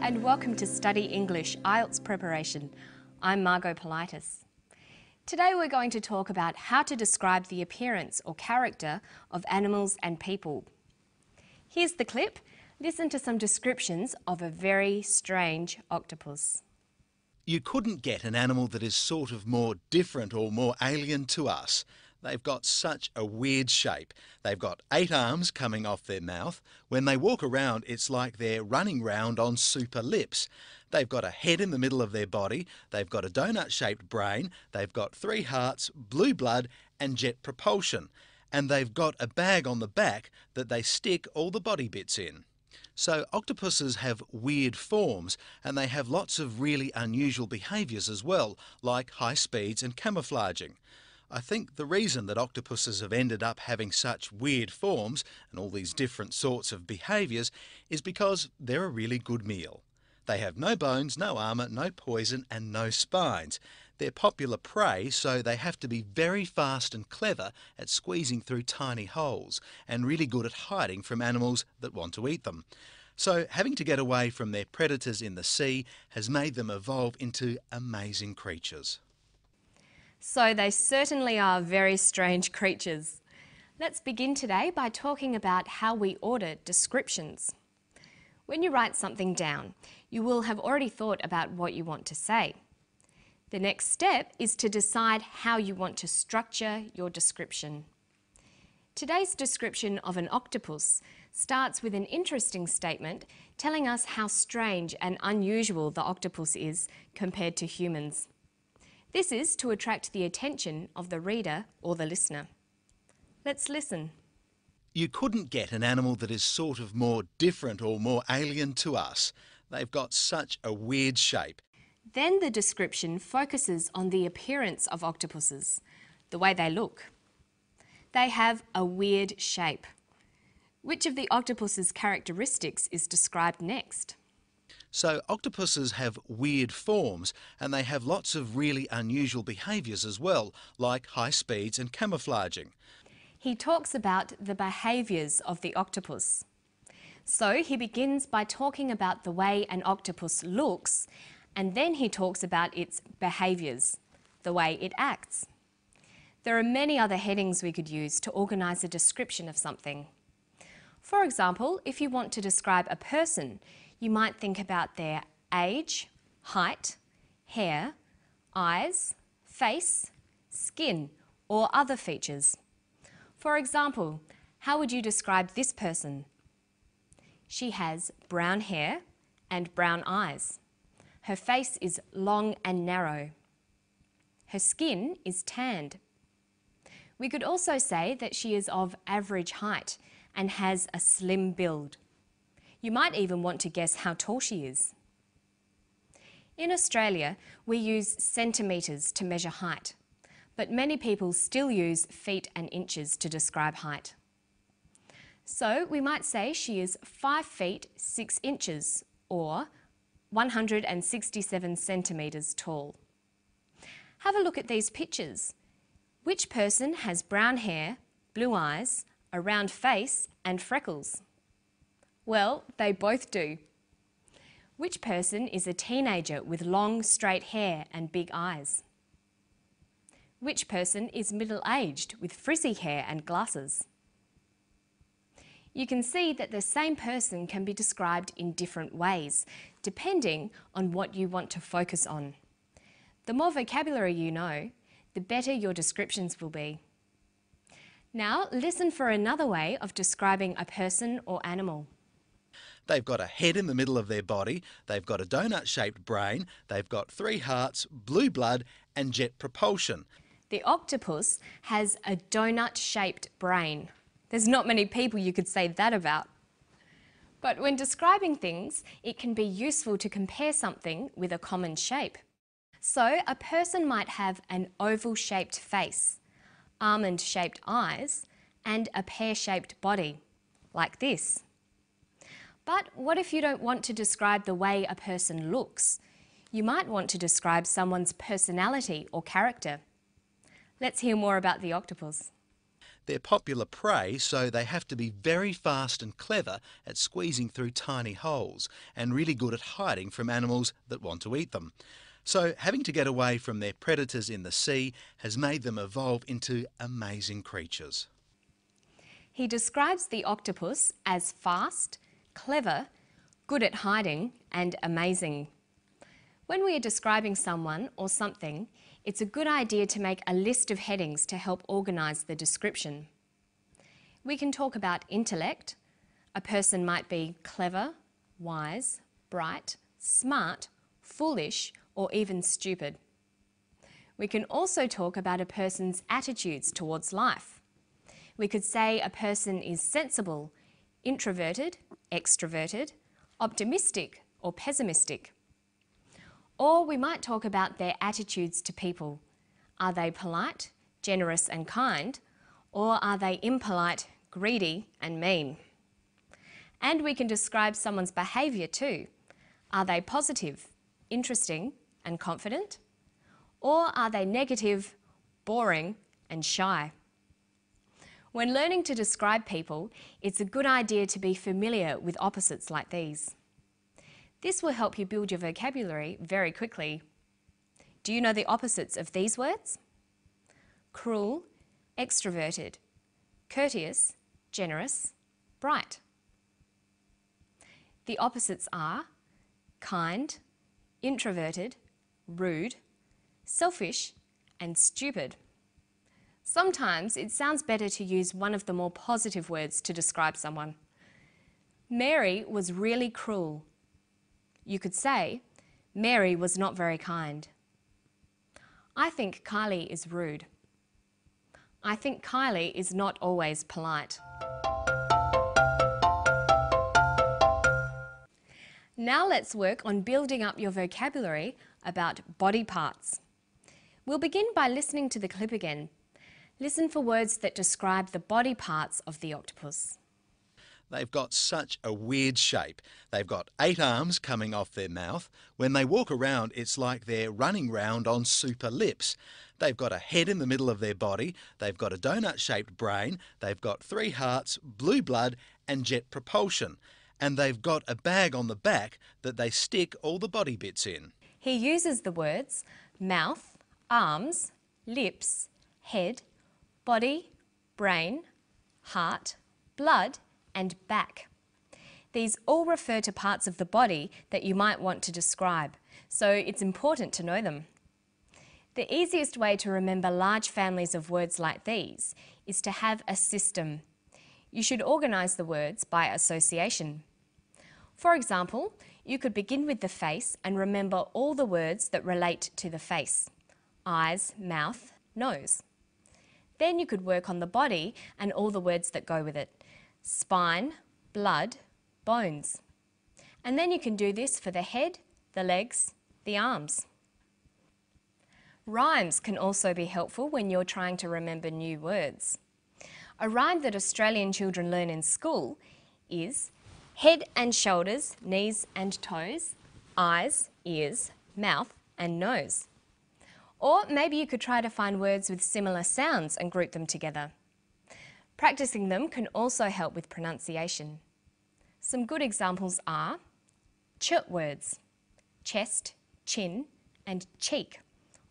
and welcome to Study English IELTS Preparation. I'm Margot Politis. Today we're going to talk about how to describe the appearance or character of animals and people. Here's the clip. Listen to some descriptions of a very strange octopus. You couldn't get an animal that is sort of more different or more alien to us. They've got such a weird shape. They've got 8 arms coming off their mouth. When they walk around, it's like they're running round on super lips. They've got a head in the middle of their body. They've got a donut-shaped brain. They've got 3 hearts, blue blood and jet propulsion. And they've got a bag on the back that they stick all the body bits in. So octopuses have weird forms, and they have lots of really unusual behaviours as well, like high speeds and camouflaging. I think the reason that octopuses have ended up having such weird forms and all these different sorts of behaviours is because they're a really good meal. They have no bones, no armour, no poison and no spines. They're popular prey, so they have to be very fast and clever at squeezing through tiny holes and really good at hiding from animals that want to eat them. So having to get away from their predators in the sea has made them evolve into amazing creatures. So they certainly are very strange creatures. Let's begin today by talking about how we order descriptions. When you write something down, you will have already thought about what you want to say. The next step is to decide how you want to structure your description. Today's description of an octopus starts with an interesting statement telling us how strange and unusual the octopus is compared to humans. This is to attract the attention of the reader or the listener. Let's listen. You couldn't get an animal that is sort of more different or more alien to us. They've got such a weird shape. Then the description focuses on the appearance of octopuses, the way they look. They have a weird shape. Which of the octopus's characteristics is described next? So octopuses have weird forms, and they have lots of really unusual behaviours as well, like high speeds and camouflaging. He talks about the behaviours of the octopus. So he begins by talking about the way an octopus looks, and then he talks about its behaviours, the way it acts. There are many other headings we could use to organise a description of something. For example, if you want to describe a person, you might think about their age, height, hair, eyes, face, skin, or other features. For example, how would you describe this person? She has brown hair and brown eyes. Her face is long and narrow. Her skin is tanned. We could also say that she is of average height and has a slim build. You might even want to guess how tall she is. In Australia, we use centimetres to measure height, but many people still use feet and inches to describe height. So we might say she is 5 feet 6 inches or 167 centimetres tall. Have a look at these pictures. Which person has brown hair, blue eyes, a round face and freckles? Well, they both do. Which person is a teenager with long, straight hair and big eyes? Which person is middle-aged with frizzy hair and glasses? You can see that the same person can be described in different ways, depending on what you want to focus on. The more vocabulary you know, the better your descriptions will be. Now, listen for another way of describing a person or animal. They've got a head in the middle of their body, they've got a donut-shaped brain, they've got 3 hearts, blue blood and jet propulsion. The octopus has a donut-shaped brain. There's not many people you could say that about. But when describing things, it can be useful to compare something with a common shape. So a person might have an oval-shaped face, almond-shaped eyes and a pear-shaped body, like this. But what if you don't want to describe the way a person looks? You might want to describe someone's personality or character. Let's hear more about the octopus. They're popular prey, so they have to be very fast and clever at squeezing through tiny holes and really good at hiding from animals that want to eat them. So having to get away from their predators in the sea has made them evolve into amazing creatures. He describes the octopus as fast, clever, good at hiding, and amazing. When we are describing someone or something, it's a good idea to make a list of headings to help organise the description. We can talk about intellect. A person might be clever, wise, bright, smart, foolish, or even stupid. We can also talk about a person's attitudes towards life. We could say a person is sensible, introverted, extroverted, optimistic, or pessimistic. Or we might talk about their attitudes to people. Are they polite, generous and kind, or are they impolite, greedy and mean? And we can describe someone's behaviour too. Are they positive, interesting and confident? Or are they negative, boring and shy? When learning to describe people, it's a good idea to be familiar with opposites like these. This will help you build your vocabulary very quickly. Do you know the opposites of these words? Cruel, extroverted, courteous, generous, bright. The opposites are kind, introverted, rude, selfish, and stupid. Sometimes it sounds better to use one of the more positive words to describe someone. Mary was really cruel. You could say, Mary was not very kind. I think Kylie is rude. I think Kylie is not always polite. Now let's work on building up your vocabulary about body parts. We'll begin by listening to the clip again. Listen for words that describe the body parts of the octopus. They've got such a weird shape. They've got 8 arms coming off their mouth. When they walk around, it's like they're running round on super lips. They've got a head in the middle of their body. They've got a donut-shaped brain. They've got 3 hearts, blue blood and jet propulsion. And they've got a bag on the back that they stick all the body bits in. He uses the words mouth, arms, lips, head, body, brain, heart, blood and back. These all refer to parts of the body that you might want to describe, so it's important to know them. The easiest way to remember large families of words like these is to have a system. You should organise the words by association. For example, you could begin with the face and remember all the words that relate to the face: eyes, mouth, nose. Then you could work on the body and all the words that go with it: spine, blood, bones. And then you can do this for the head, the legs, the arms. Rhymes can also be helpful when you're trying to remember new words. A rhyme that Australian children learn in school is head and shoulders, knees and toes, eyes, ears, mouth and nose. Or maybe you could try to find words with similar sounds and group them together. Practicing them can also help with pronunciation. Some good examples are ch words: chest, chin and cheek,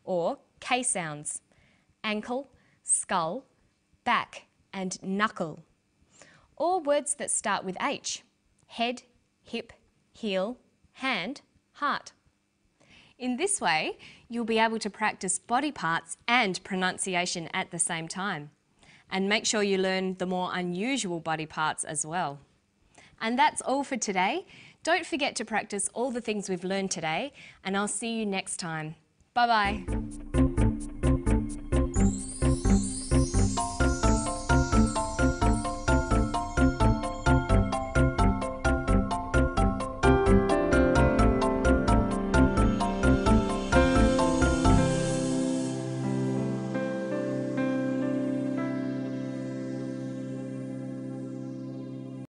or K sounds: ankle, skull, back and knuckle. Or words that start with H: head, hip, heel, hand, heart. In this way, you'll be able to practice body parts and pronunciation at the same time. And make sure you learn the more unusual body parts as well. And that's all for today. Don't forget to practice all the things we've learned today, and I'll see you next time. Bye-bye.